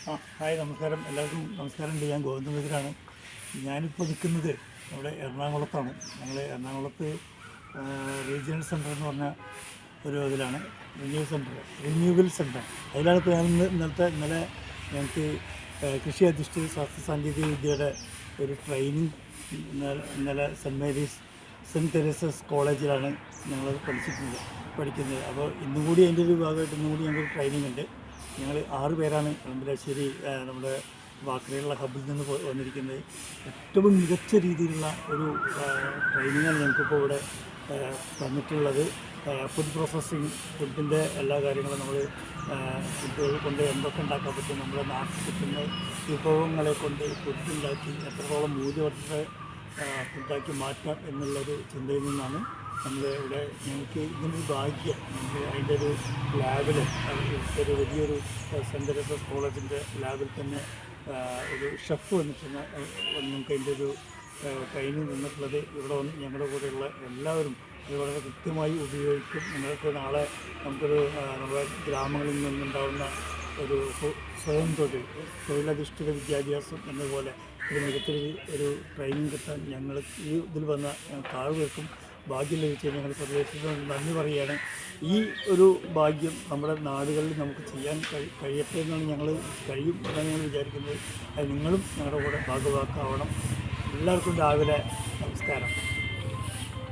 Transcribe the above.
Hi നമസ്കാരം, എല്ലാവർക്കും നമസ്കാരമുണ്ട്. ഞാൻ ഗോവിന്ദപുരത്തിലാണ്. ഞാനിപ്പോൾ നിൽക്കുന്നത് നമ്മുടെ എറണാകുളത്താണ്. ഞങ്ങൾ എറണാകുളത്ത് റീജിയണൽ സെൻറ്റർ എന്ന് പറഞ്ഞ ഒരു ഇതിലാണ്, റിന്യൂവൽ സെൻറ്റർ. അതിലാണ് ഇപ്പോൾ ഞാൻ ഇന്നലെ ഞങ്ങൾക്ക് കൃഷി അധിഷ്ഠിത ശാസ്ത്ര സാങ്കേതിക വിദ്യയുടെ ഒരു ട്രെയിനിങ് ഇന്നലെ സെൻറ്റ് തെരേസസ് കോളേജിലാണ് ഞങ്ങൾ പഠിക്കുന്നത്. അപ്പോൾ ഇന്നും കൂടി അതിൻ്റെ ഒരു ഭാഗമായിട്ട് ഇന്നും കൂടി ഞങ്ങൾക്ക് ട്രെയിനിങ് ഉണ്ട്. ഞങ്ങൾ 6 പേരാണ് കളമശ്ശേരി നമ്മുടെ വാക്കരയുള്ള ഹബ്ബിൽ നിന്ന് വന്നിരിക്കുന്നത്. ഏറ്റവും മികച്ച രീതിയിലുള്ള ഒരു ട്രെയിനിങ്ങാണ് ഞങ്ങൾക്കിപ്പോൾ ഇവിടെ തന്നിട്ടുള്ളത്. ഫുഡ് പ്രോസസ്സിങ്, ഫുഡിൻ്റെ എല്ലാ കാര്യങ്ങളും നമ്മൾ ഫുഡുകൾ കൊണ്ട് എന്തൊക്കെ ഉണ്ടാക്കാൻ പറ്റും, നമ്മുടെ നാട്ടിൽ കിട്ടുന്ന വിഭവങ്ങളെ കൊണ്ട് ഫുഡ് ഉണ്ടാക്കി എത്രത്തോളം മൂല്യവർദ്ധിത ഫുഡാക്കി മാറ്റാം എന്നുള്ളൊരു ചിന്തയിൽ നിന്നാണ് നമ്മൾ ഇവിടെ ഞങ്ങൾക്ക് ഇതിനൊരു ഭാഗ്യം. നമുക്ക് അതിൻ്റെ ഒരു ലാബിൽ ഒരു വലിയൊരു സെൻറ്റ് തെരേസസ് കോളേജിൻ്റെ ലാബിൽ തന്നെ ഒരു ഷെഫ് വന്നിട്ടുണ്ട്. നമുക്ക് അതിൻ്റെ ഒരു ട്രെയിനിങ് നിന്നിട്ടുള്ളത്. ഇവിടെ വന്ന് ഞങ്ങളുടെ കൂടെയുള്ള എല്ലാവരും ഇത് വളരെ കൃത്യമായി ഉപയോഗിക്കും. നിങ്ങൾക്ക് നാളെ നമുക്കൊരു നമ്മുടെ ഗ്രാമങ്ങളിൽ നിന്നുണ്ടാകുന്ന ഒരു സ്വയം തൊഴിലധിഷ്ഠിത വിദ്യാഭ്യാസം എന്നതുപോലെ ഒരു മികച്ചൊരു ഒരു ട്രെയിനിങ് കിട്ടാൻ ഞങ്ങൾ ഈ ഇതിൽ വന്ന താഴ്വേർക്കും ഭാഗ്യം ലഭിച്ചത് ഞങ്ങൾ പ്രദേശത്തിനോട് നന്ദി പറയുകയാണ്. ഈ ഒരു ഭാഗ്യം നമ്മുടെ നാടുകളിൽ നമുക്ക് ചെയ്യാൻ കഴിയട്ടെ എന്നാണ് കഴിയും എന്നാണ് ഞങ്ങൾ വിചാരിക്കുന്നത്. അത് നിങ്ങളും ഞങ്ങളുടെ കൂടെ ഭാഗവാക്കാവണം. എല്ലാവർക്കും രാവിലെ നമസ്കാരം.